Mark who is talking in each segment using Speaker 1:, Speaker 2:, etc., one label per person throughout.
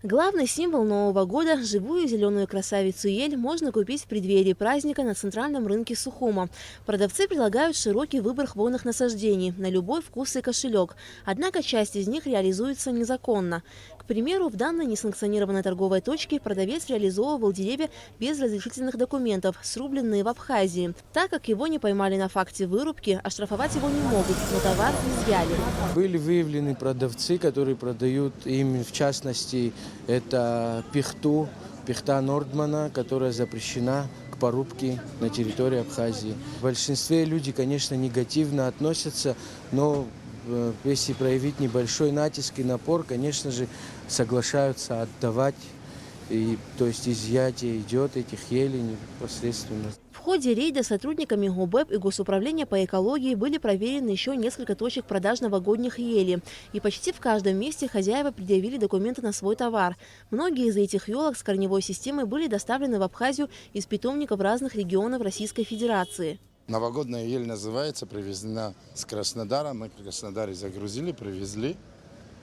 Speaker 1: Главный символ Нового года – живую зеленую красавицу ель можно купить в преддверии праздника на центральном рынке Сухума. Продавцы предлагают широкий выбор хвойных насаждений на любой вкус и кошелек. Однако часть из них реализуется незаконно. К примеру, в данной несанкционированной торговой точке продавец реализовывал деревья без разрешительных документов, срубленные в Абхазии. Так как его не поймали на факте вырубки, оштрафовать его не могут, но товар изъяли.
Speaker 2: Были выявлены продавцы, которые продают им, в частности, это пихта Нордмана, которая запрещена к порубке на территории Абхазии. В большинстве люди, конечно, негативно относятся, но если проявить небольшой натиск и напор, конечно же, соглашаются отдавать. И, то есть изъятие идет этих елей непосредственно.
Speaker 1: В ходе рейда сотрудниками ГУБЭП и Госуправления по экологии были проверены еще несколько точек продаж новогодних елей. И почти в каждом месте хозяева предъявили документы на свой товар. Многие из этих елок с корневой системой были доставлены в Абхазию из питомников разных регионов Российской Федерации.
Speaker 3: Новогодняя ель называется, привезена с Краснодара. Мы в Краснодаре загрузили, привезли.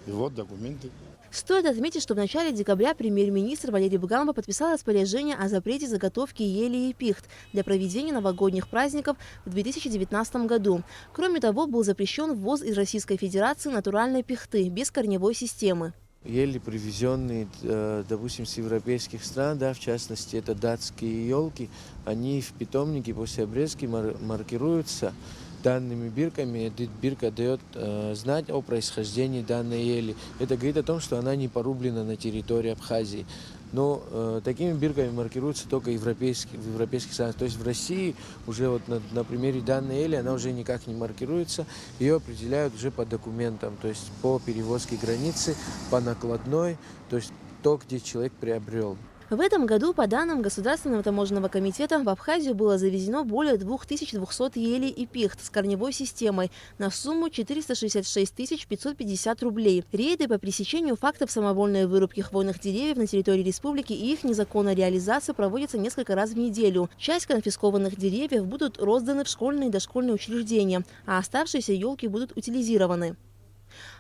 Speaker 3: И вот документы.
Speaker 1: Стоит отметить, что в начале декабря премьер-министр Валерий Бгамова подписал распоряжение о запрете заготовки ели и пихт для проведения новогодних праздников в 2019 году. Кроме того, был запрещен ввоз из Российской Федерации натуральной пихты без корневой системы.
Speaker 2: Ели, привезенные, допустим, с европейских стран, да, в частности, это датские елки, они в питомнике после обрезки маркируются данными бирками. Эта бирка дает знать о происхождении данной ели. Это говорит о том, что она не порублена на территории Абхазии. Но такими бирками маркируются только в европейских странах. То есть в России уже вот на примере данной ели она уже никак не маркируется. Ее определяют уже по документам, то есть по перевозке границы, по накладной, то есть то, где человек приобрел.
Speaker 1: В этом году, по данным Государственного таможенного комитета, в Абхазию было завезено более 2200 елей и пихт с корневой системой на сумму 466 550 рублей. Рейды по пресечению фактов самовольной вырубки хвойных деревьев на территории республики и их незаконной реализации проводятся несколько раз в неделю. Часть конфискованных деревьев будут розданы в школьные и дошкольные учреждения, а оставшиеся елки будут утилизированы.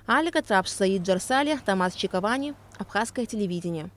Speaker 1: Алика Трапш, Саид Джарсали, Тамас Чиковани, Абхазское телевидение.